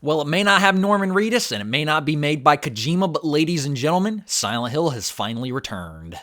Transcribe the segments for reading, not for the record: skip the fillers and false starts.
Well, it may not have Norman Reedus, and it may not be made by Kojima, but ladies and gentlemen, Silent Hill has finally returned.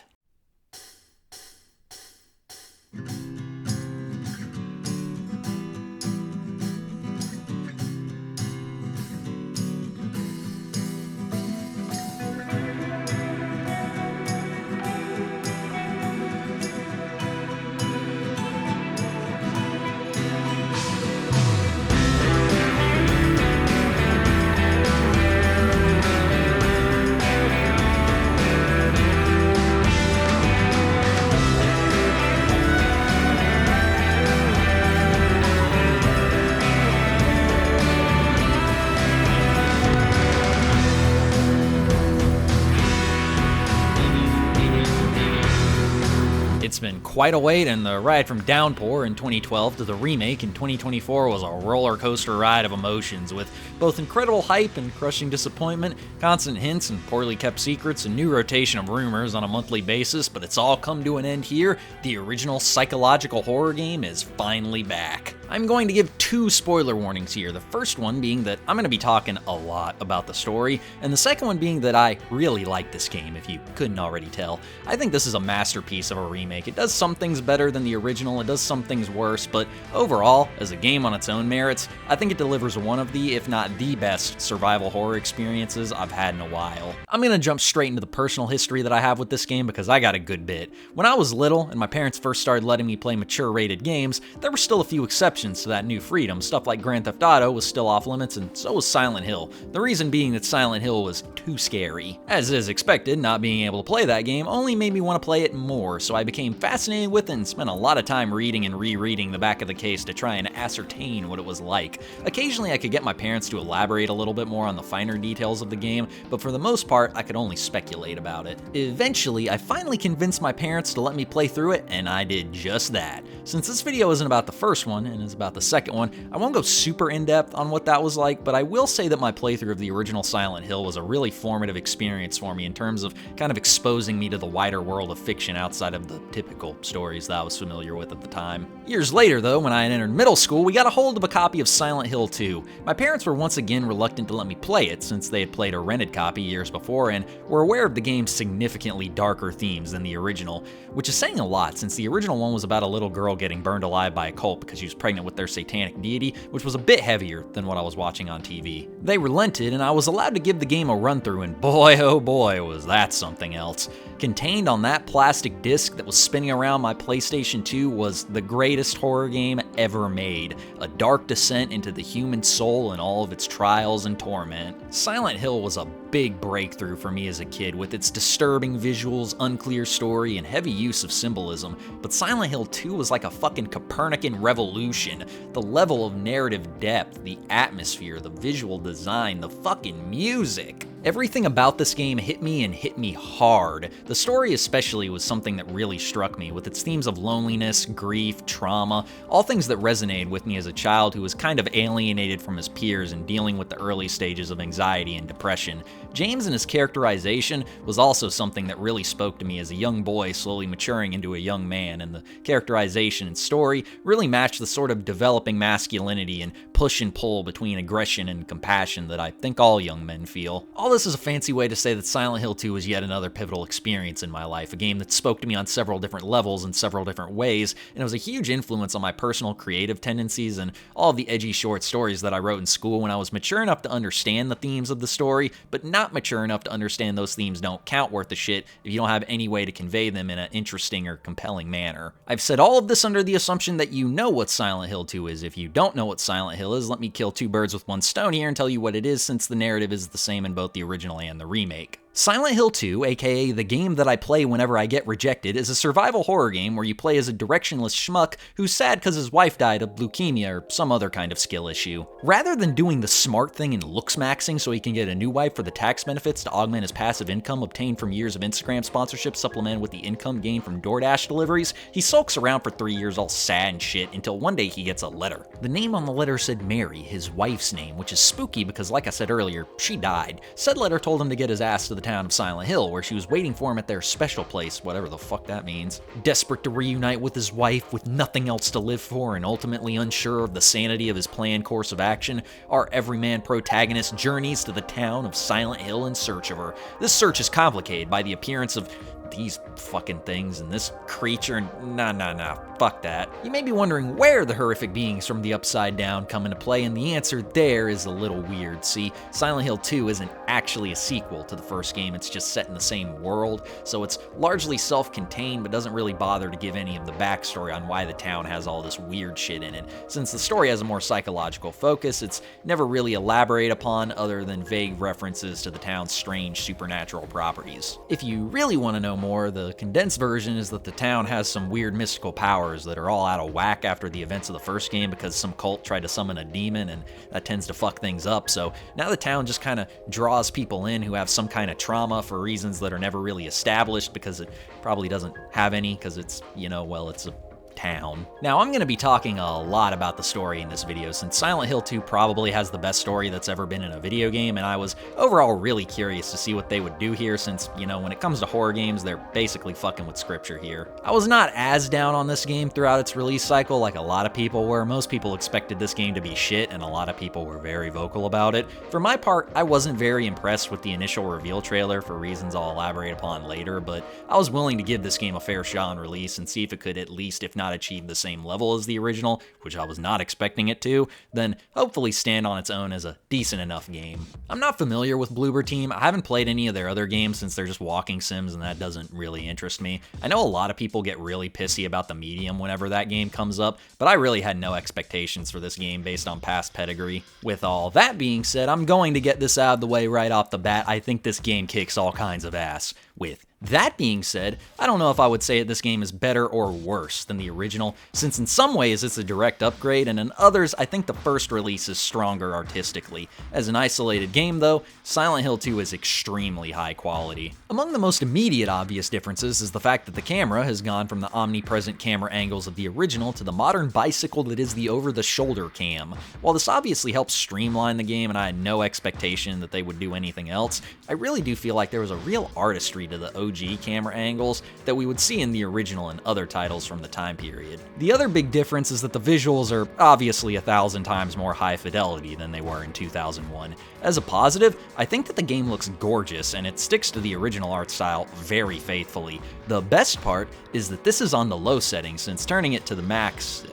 It's been quite a wait, and the ride from Downpour in 2012 to the remake in 2024 was a roller coaster ride of emotions, with both incredible hype and crushing disappointment, constant hints and poorly kept secrets, and new rotation of rumors on a monthly basis, but it's all come to an end here. The original psychological horror game is finally back. I'm going to give 2 spoiler warnings here, the first one being that I'm going to be talking a lot about the story, and the second one being that I really like this game, if you couldn't already tell. I think this is a masterpiece of a remake. It does some things better than the original, it does some things worse, but overall, as a game on its own merits, I think it delivers one of the, if not the best, survival horror experiences I've had in a while. I'm going to jump straight into the personal history that I have with this game because I got a good bit. When I was little and my parents first started letting me play mature rated games, there were still a few exceptions to that new freedom. Stuff like Grand Theft Auto was still off limits, and so was Silent Hill. The reason being that Silent Hill was too scary. As is expected, not being able to play that game only made me want to play it more, so I became fascinated with it and spent a lot of time reading and rereading the back of the case to try and ascertain what it was like. Occasionally I could get my parents to elaborate a little bit more on the finer details of the game, but for the most part I could only speculate about it. Eventually, I finally convinced my parents to let me play through it, and I did just that. Since this video isn't about the first one, and is about the second one, I won't go super in-depth on what that was like, but I will say that my playthrough of the original Silent Hill was a really formative experience for me in terms of kind of exposing me to the wider world of fiction outside of the typical stories that I was familiar with at the time. Years later, though, when I entered middle school, we got a hold of a copy of Silent Hill 2. My parents were once again reluctant to let me play it since they had played a rented copy years before and were aware of the game's significantly darker themes than the original, which is saying a lot since the original one was about a little girl getting burned alive by a cult because she was pregnant with their satanic deity, which was a bit heavier than what I was watching on TV. They relented, and I was allowed to give the game a run through, and boy oh boy was that something else. Contained on that plastic disc that was spinning around my PlayStation 2 was the greatest horror game ever made, a dark descent into the human soul and all of its trials and torment. Silent Hill was a big breakthrough for me as a kid, with its disturbing visuals, unclear story, and heavy use of symbolism, but Silent Hill 2 was like a fucking Copernican revolution. The level of narrative depth, the atmosphere, the visual design, the fucking music. Everything about this game hit me and hit me hard. The story especially was something that really struck me, with its themes of loneliness, grief, trauma, all things that resonated with me as a child who was kind of alienated from his peers and dealing with the early stages of anxiety and depression. James and his characterization was also something that really spoke to me as a young boy slowly maturing into a young man, and the characterization and story really matched the sort of developing masculinity and push and pull between aggression and compassion that I think all young men feel. All this is a fancy way to say that Silent Hill 2 was yet another pivotal experience in my life, a game that spoke to me on several different levels in several different ways, and it was a huge influence on my personal creative tendencies and all of the edgy short stories that I wrote in school when I was mature enough to understand the themes of the story, but not mature enough to understand those themes don't count worth a shit if you don't have any way to convey them in an interesting or compelling manner. I've said all of this under the assumption that you know what Silent Hill 2 is. If you don't know what Silent Hill is, let me kill 2 birds with one stone here and tell you what it is, since the narrative is the same in both the original and the remake. Silent Hill 2, aka the game that I play whenever I get rejected, is a survival horror game where you play as a directionless schmuck who's sad because his wife died of leukemia or some other kind of skill issue. Rather than doing the smart thing and looks maxing so he can get a new wife for the tax benefits to augment his passive income obtained from years of Instagram sponsorship supplemented with the income gained from DoorDash deliveries, he sulks around for 3 years all sad and shit until one day he gets a letter. The name on the letter said Mary, his wife's name, which is spooky because, like I said earlier, she died. Said letter told him to get his ass to the town of Silent Hill, where she was waiting for him at their special place, whatever the fuck that means. Desperate to reunite with his wife, with nothing else to live for, and ultimately unsure of the sanity of his planned course of action, our everyman protagonist journeys to the town of Silent Hill in search of her. This search is complicated by the appearance of these fucking things and this creature. Nah, fuck that. You may be wondering where the horrific beings from the Upside Down come into play, and the answer there is a little weird. See, Silent Hill 2 isn't actually a sequel to the first game, it's just set in the same world, so it's largely self-contained but doesn't really bother to give any of the backstory on why the town has all this weird shit in it. Since the story has a more psychological focus, it's never really elaborated upon other than vague references to the town's strange supernatural properties. If you really want to know more, the condensed version is that the town has some weird mystical powers that are all out of whack after the events of the first game because some cult tried to summon a demon, and that tends to fuck things up. So now the town just kind of draws people in who have some kind of trauma for reasons that are never really established, because it probably doesn't have any, because it's, well, it's a town. Now, I'm going to be talking a lot about the story in this video, since Silent Hill 2 probably has the best story that's ever been in a video game, and I was overall really curious to see what they would do here, since, when it comes to horror games, they're basically fucking with scripture here. I was not as down on this game throughout its release cycle like a lot of people were. Most people expected this game to be shit, and a lot of people were very vocal about it. For my part, I wasn't very impressed with the initial reveal trailer for reasons I'll elaborate upon later, but I was willing to give this game a fair shot on release and see if it could at least, if not achieve the same level as the original, which I was not expecting it to, then hopefully stand on its own as a decent enough game. I'm not familiar with Bloober Team. I haven't played any of their other games since they're just walking sims, and that doesn't really interest me. I know a lot of people get really pissy about the medium whenever that game comes up, but I really had no expectations for this game based on past pedigree. With all that being said, I'm going to get this out of the way right off the bat. I think this game kicks all kinds of ass. With that being said, I don't know if I would say that this game is better or worse than the original, since in some ways it's a direct upgrade, and in others I think the first release is stronger artistically. As an isolated game though, Silent Hill 2 is extremely high quality. Among the most immediate obvious differences is the fact that the camera has gone from the omnipresent camera angles of the original to the modern bicycle that is the over-the-shoulder cam. While this obviously helps streamline the game, and I had no expectation that they would do anything else, I really do feel like there was a real artistry to the OG camera angles that we would see in the original and other titles from the time period. The other big difference is that the visuals are obviously 1,000 times more high fidelity than they were in 2001. As a positive, I think that the game looks gorgeous and it sticks to the original art style very faithfully. The best part is that this is on the low setting, since turning it to the max,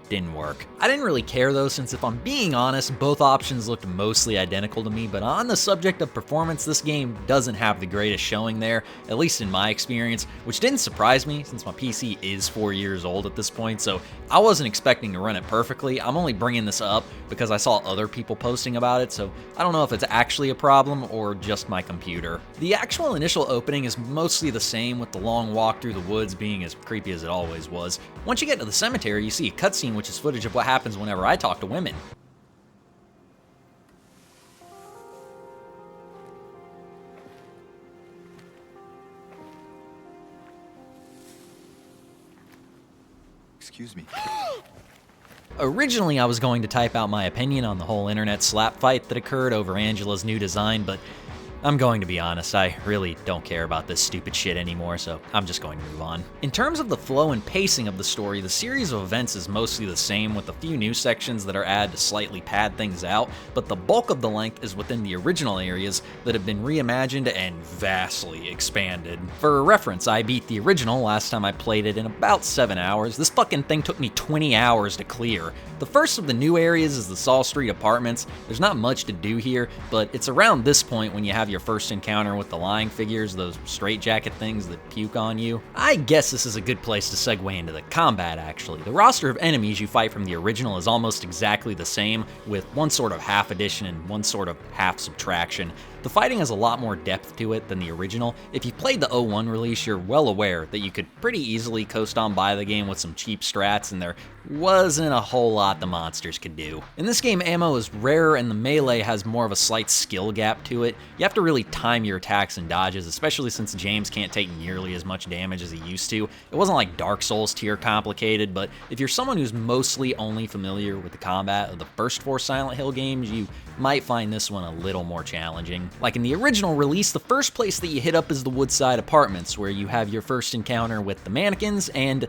didn't work. I didn't really care though, since if I'm being honest, both options looked mostly identical to me, but on the subject of performance, this game doesn't have the greatest showing there, at least in my experience, which didn't surprise me since my PC is 4 years old at this point, so I wasn't expecting to run it perfectly. I'm only bringing this up because I saw other people posting about it, so I don't know if it's actually a problem or just my computer. The actual initial opening is mostly the same, with the long walk through the woods being as creepy as it always was. Once you get to the cemetery, you see a cutscene which is footage of what happens whenever I talk to women. Excuse me. Originally, I was going to type out my opinion on the whole internet slap fight that occurred over Angela's new design, but I'm going to be honest, I really don't care about this stupid shit anymore, so I'm just going to move on. In terms of the flow and pacing of the story, the series of events is mostly the same, with a few new sections that are added to slightly pad things out, but the bulk of the length is within the original areas that have been reimagined and vastly expanded. For reference, I beat the original last time I played it in about 7 hours. This fucking thing took me 20 hours to clear. The first of the new areas is the Saul Street Apartments. There's not much to do here, but it's around this point when you have your first encounter with the lying figures, those straitjacket things that puke on you. I guess this is a good place to segue into the combat, actually. The roster of enemies you fight from the original is almost exactly the same, with one sort of half addition and one sort of half subtraction. The fighting has a lot more depth to it than the original. If you played the 01 release, you're well aware that you could pretty easily coast on by the game with some cheap strats, and there wasn't a whole lot the monsters could do. In this game, ammo is rarer and the melee has more of a slight skill gap to it. You have to really time your attacks and dodges, especially since James can't take nearly as much damage as he used to. It wasn't like Dark Souls tier complicated, but if you're someone who's mostly only familiar with the combat of the first 4 Silent Hill games, you might find this one a little more challenging. Like in the original release, the first place that you hit up is the Woodside Apartments, where you have your first encounter with the mannequins and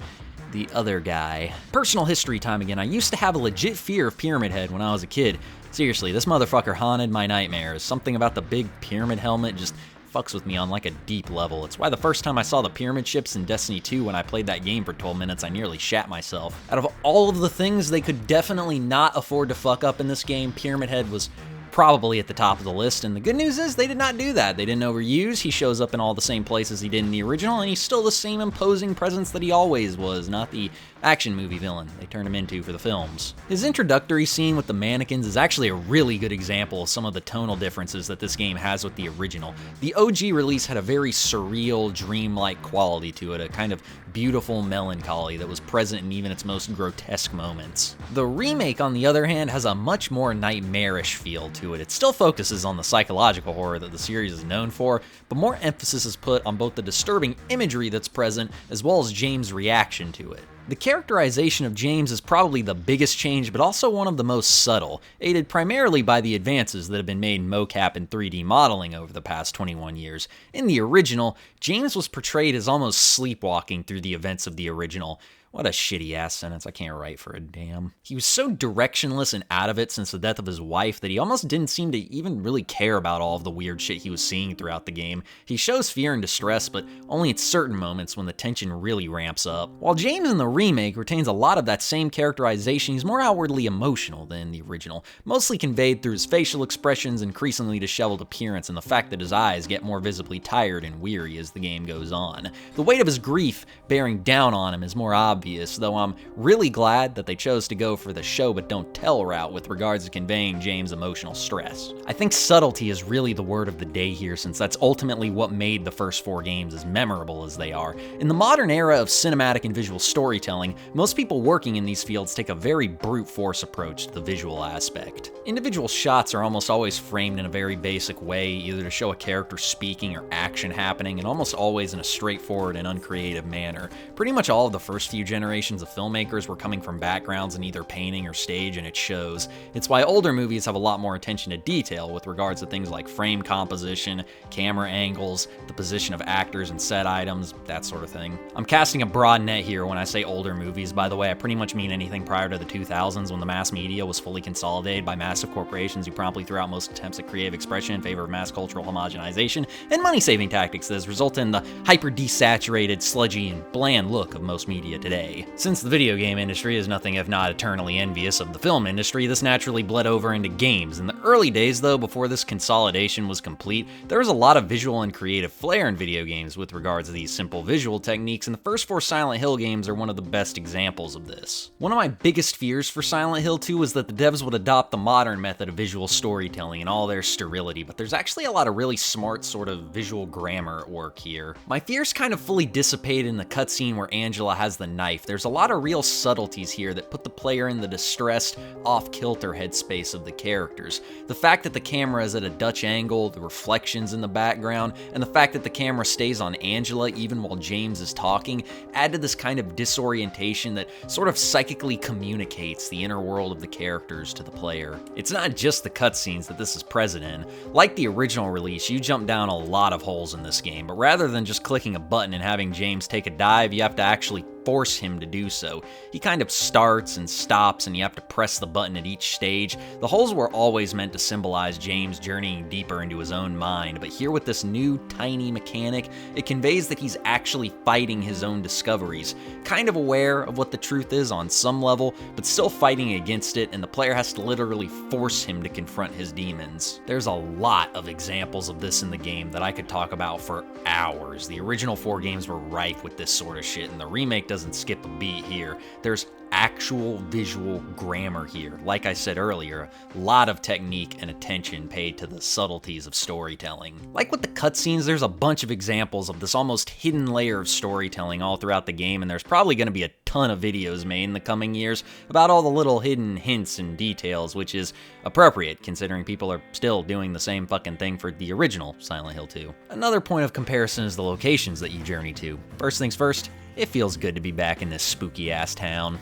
the other guy. Personal history time again. I used to have a legit fear of Pyramid Head when I was a kid. Seriously, this motherfucker haunted my nightmares. Something about the big pyramid helmet just fucks with me on like a deep level. It's why the first time I saw the pyramid ships in Destiny 2 when I played that game for 12 minutes, I nearly shat myself. Out of all of the things they could definitely not afford to fuck up in this game, Pyramid Head was probably at the top of the list, and the good news is they did not do that. They didn't overuse. He shows up in all the same places he did in the original, and he's still the same imposing presence that he always was, not the action movie villain they turned him into for the films. His introductory scene with the mannequins is actually a really good example of some of the tonal differences that this game has with the original. The OG release had a very surreal, dreamlike quality to it, a kind of beautiful melancholy that was present in even its most grotesque moments. The remake, on the other hand, has a much more nightmarish feel to it. It still focuses on the psychological horror that the series is known for, but more emphasis is put on both the disturbing imagery that's present as well as James' reaction to it. The characterization of James is probably the biggest change, but also one of the most subtle, aided primarily by the advances that have been made in mocap and 3D modeling over the past 21 years. In the original, James was portrayed as almost sleepwalking through the events of the original. What a shitty ass sentence, I can't write for a damn. He was so directionless and out of it since the death of his wife that he almost didn't seem to even really care about all of the weird shit he was seeing throughout the game. He shows fear and distress, but only at certain moments when the tension really ramps up. While James in the remake retains a lot of that same characterization, he's more outwardly emotional than the original, mostly conveyed through his facial expressions, increasingly disheveled appearance, and the fact that his eyes get more visibly tired and weary as the game goes on. The weight of his grief bearing down on him is more obvious, though I'm really glad that they chose to go for the show but don't tell route with regards to conveying James' emotional stress. I think subtlety is really the word of the day here, since that's ultimately what made the first 4 games as memorable as they are. In the modern era of cinematic and visual storytelling, most people working in these fields take a very brute force approach to the visual aspect. Individual shots are almost always framed in a very basic way, either to show a character speaking or action happening, and almost always in a straightforward and uncreative manner. Pretty much all of the first few generations of filmmakers were coming from backgrounds in either painting or stage, and it shows. It's why older movies have a lot more attention to detail with regards to things like frame composition, camera angles, the position of actors and set items, that sort of thing. I'm casting a broad net here when I say older movies, by the way. I pretty much mean anything prior to the 2000s when the mass media was fully consolidated by massive corporations who promptly threw out most attempts at creative expression in favor of mass cultural homogenization and money-saving tactics that has resulted in the hyper-desaturated, sludgy, and bland look of most media today. Since the video game industry is nothing if not eternally envious of the film industry, this naturally bled over into games. In the early days, though, before this consolidation was complete, there was a lot of visual and creative flair in video games with regards to these simple visual techniques, and the first 4 Silent Hill games are one of the best examples of this. One of my biggest fears for Silent Hill 2 was that the devs would adopt the modern method of visual storytelling in all their sterility, but there's actually a lot of really smart sort of visual grammar at work here. My fears kind of fully dissipated in the cutscene where Angela has the knife. There's a lot of real subtleties here that put the player in the distressed, off-kilter headspace of the characters. The fact that the camera is at a Dutch angle, the reflections in the background, and the fact that the camera stays on Angela even while James is talking add to this kind of disorientation that sort of psychically communicates the inner world of the characters to the player. It's not just the cutscenes that this is present in. Like the original release, you jump down a lot of holes in this game, but rather than just clicking a button and having James take a dive, you have to actually force him to do so. He kind of starts and stops, and you have to press the button at each stage. The holes were always meant to symbolize James journeying deeper into his own mind, but here with this new tiny mechanic, it conveys that he's actually fighting his own discoveries, kind of aware of what the truth is on some level, but still fighting against it, and the player has to literally force him to confront his demons. There's a lot of examples of this in the game that I could talk about for hours. The original 4 games were rife with this sort of shit, and the remake doesn't skip a beat here. There's actual visual grammar here. Like I said earlier, a lot of technique and attention paid to the subtleties of storytelling. Like with the cutscenes, there's a bunch of examples of this almost hidden layer of storytelling all throughout the game, and there's probably going to be a ton of videos made in the coming years about all the little hidden hints and details, which is appropriate considering people are still doing the same fucking thing for the original Silent Hill 2. Another point of comparison is the locations that you journey to. First things first, it feels good to be back in this spooky-ass town.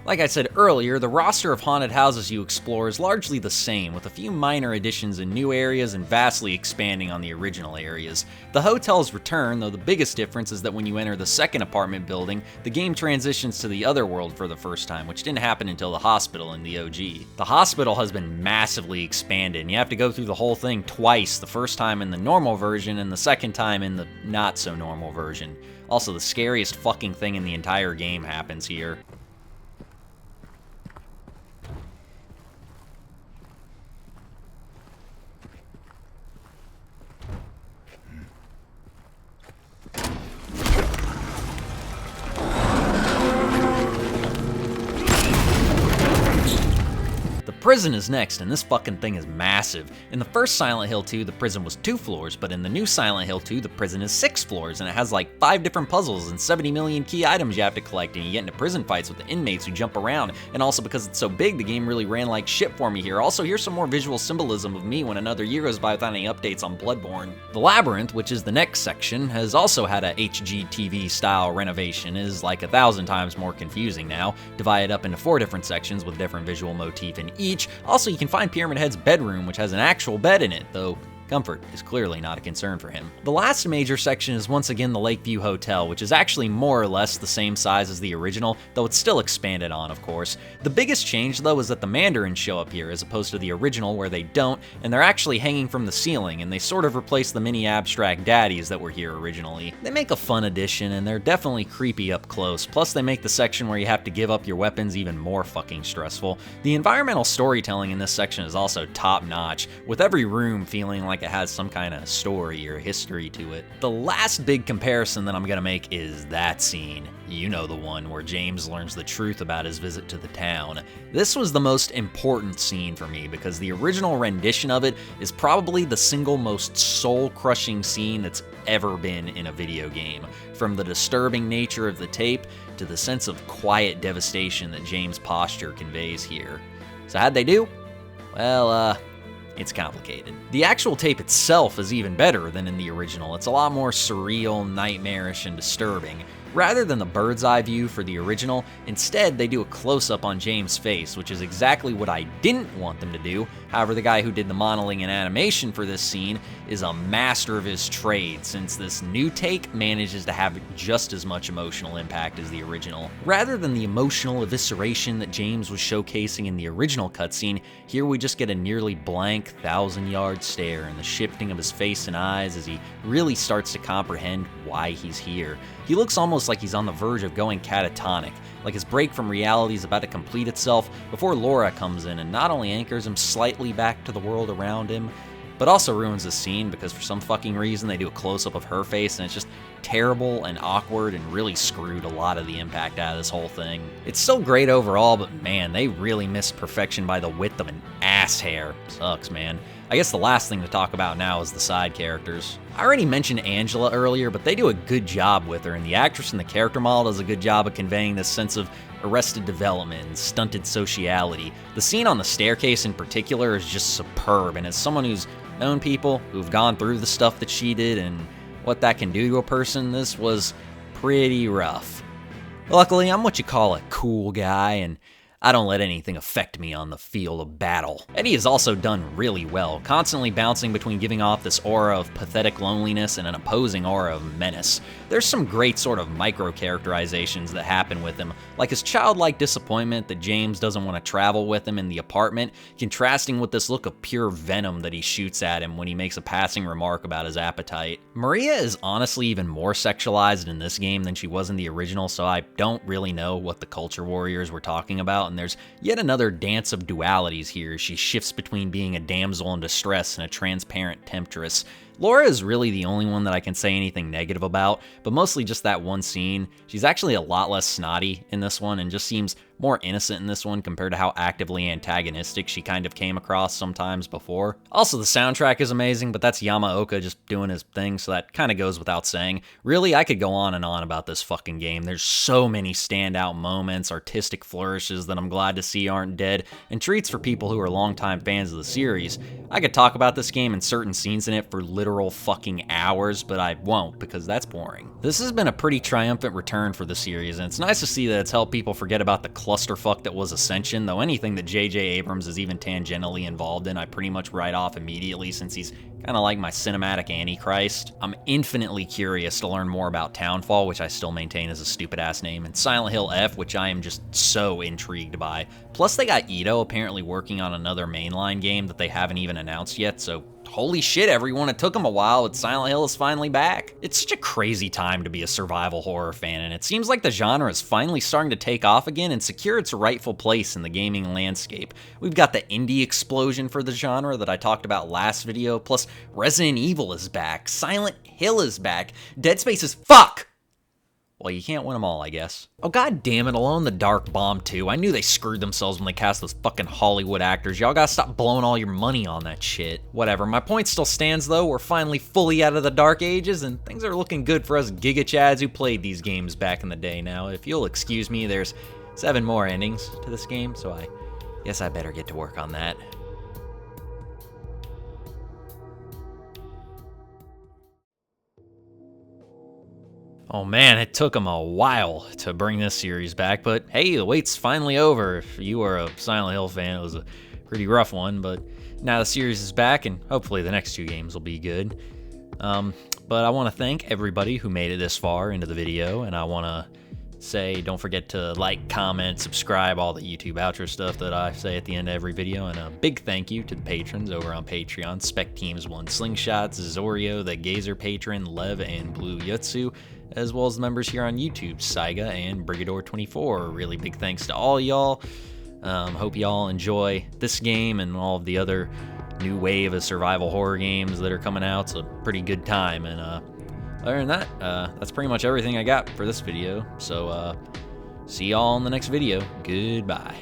Like I said earlier, the roster of haunted houses you explore is largely the same, with a few minor additions in new areas and vastly expanding on the original areas. The hotels return, though the biggest difference is that when you enter the second apartment building, the game transitions to the other world for the first time, which didn't happen until the hospital in the OG. The hospital has been massively expanded, and you have to go through the whole thing twice, the first time in the normal version and the second time in the not-so-normal version. Also, the scariest fucking thing in the entire game happens here. The prison is next, and this fucking thing is massive. In the first Silent Hill 2, the prison was 2 floors, but in the new Silent Hill 2, the prison is 6 floors, and it has like 5 different puzzles and 70 million key items you have to collect, and you get into prison fights with the inmates who jump around. And also because it's so big, the game really ran like shit for me here. Also, here's some more visual symbolism of me when another year goes by without any updates on Bloodborne. The Labyrinth, which is the next section, has also had a HGTV style renovation, is like 1,000 times more confusing now, divided up into 4 different sections with different visual motif in each. Also, you can find Pyramid Head's bedroom, which has an actual bed in it, though comfort is clearly not a concern for him. The last major section is once again the Lakeview Hotel, which is actually more or less the same size as the original, though it's still expanded on, of course. The biggest change, though, is that the Mandarins show up here, as opposed to the original where they don't, and they're actually hanging from the ceiling, and they sort of replace the mini abstract daddies that were here originally. They make a fun addition, and they're definitely creepy up close, plus they make the section where you have to give up your weapons even more fucking stressful. The environmental storytelling in this section is also top-notch, with every room feeling like it has some kind of story or history to it. The last big comparison that I'm gonna make is that scene. You know, the one where James learns the truth about his visit to the town. This was the most important scene for me because the original rendition of it is probably the single most soul-crushing scene that's ever been in a video game. From the disturbing nature of the tape to the sense of quiet devastation that James' posture conveys here. So how'd they do? Well, it's complicated. The actual tape itself is even better than in the original. It's a lot more surreal, nightmarish, and disturbing. Rather than the bird's eye view for the original, instead they do a close-up on James' face, which is exactly what I didn't want them to do. However, the guy who did the modeling and animation for this scene is a master of his trade, since this new take manages to have just as much emotional impact as the original. Rather than the emotional evisceration that James was showcasing in the original cutscene, here we just get a nearly blank, 1,000-yard stare and the shifting of his face and eyes as he really starts to comprehend why he's here. He looks almost like he's on the verge of going catatonic, like his break from reality is about to complete itself before Laura comes in and not only anchors him slightly back to the world around him, but also ruins the scene because for some fucking reason they do a close-up of her face and it's just terrible and awkward and really screwed a lot of the impact out of this whole thing. It's still great overall, but man, they really missed perfection by the width of an ass hair. Sucks, man. I guess the last thing to talk about now is the side characters. I already mentioned Angela earlier, but they do a good job with her, and the actress and the character model does a good job of conveying this sense of arrested development and stunted sociality. The scene on the staircase in particular is just superb, and as someone who's known people who've gone through the stuff that she did and what that can do to a person, this was pretty rough. Luckily, I'm what you call a cool guy, and I don't let anything affect me on the field of battle. Eddie has also done really well, constantly bouncing between giving off this aura of pathetic loneliness and an opposing aura of menace. There's some great sort of micro-characterizations that happen with him, like his childlike disappointment that James doesn't want to travel with him in the apartment, contrasting with this look of pure venom that he shoots at him when he makes a passing remark about his appetite. Maria is honestly even more sexualized in this game than she was in the original, so I don't really know what the culture warriors were talking about, and there's yet another dance of dualities here as she shifts between being a damsel in distress and a transparent temptress. Laura is really the only one that I can say anything negative about, but mostly just that one scene. She's actually a lot less snotty in this one and just seems more innocent in this one compared to how actively antagonistic she kind of came across sometimes before. Also, the soundtrack is amazing, but that's Yamaoka just doing his thing, so that kind of goes without saying. Really, I could go on and on about this fucking game. There's so many standout moments, artistic flourishes that I'm glad to see aren't dead, and treats for people who are longtime fans of the series. I could talk about this game and certain scenes in it for literally literal fucking hours, but I won't because that's boring. This has been a pretty triumphant return for the series, and it's nice to see that it's helped people forget about the clusterfuck that was Ascension, though anything that J.J. Abrams is even tangentially involved in, I pretty much write off immediately since he's kind of like my cinematic antichrist. I'm infinitely curious to learn more about Townfall, which I still maintain is a stupid-ass name, and Silent Hill F, which I am just so intrigued by. Plus, they got Ito apparently working on another mainline game that they haven't even announced yet, so holy shit, everyone, it took them a while, but Silent Hill is finally back. It's such a crazy time to be a survival horror fan, and it seems like the genre is finally starting to take off again and secure its rightful place in the gaming landscape. We've got the indie explosion for the genre that I talked about last video, plus Resident Evil is back, Silent Hill is back, Dead Space is fuck! Well, you can't win them all, I guess. Oh, god damn it, Alone in the Dark bombed too. I knew they screwed themselves when they cast those fucking Hollywood actors. Y'all gotta stop blowing all your money on that shit. Whatever, my point still stands though. We're finally fully out of the Dark Ages, and things are looking good for us Giga Chads who played these games back in the day now. If you'll excuse me, there's 7 more endings to this game, so I guess I better get to work on that. Oh man, it took them a while to bring this series back, but hey, the wait's finally over. If you are a Silent Hill fan, it was a pretty rough one, but now the series is back, and hopefully the next 2 games will be good. But I want to thank everybody who made it this far into the video, and I want to say don't forget to like, comment, subscribe, all the YouTube outro stuff that I say at the end of every video, and a big thank you to the patrons over on Patreon, Spec Teams 1 Slingshots, Zorio, the Gazer Patron, Lev, and Blue Yutsu, as well as the members here on YouTube, Saiga and Brigador24. Really big thanks to all y'all. Hope y'all enjoy this game and all of the other new wave of survival horror games that are coming out. It's a pretty good time, and other than that, that's pretty much everything I got for this video. So, see y'all in the next video. Goodbye.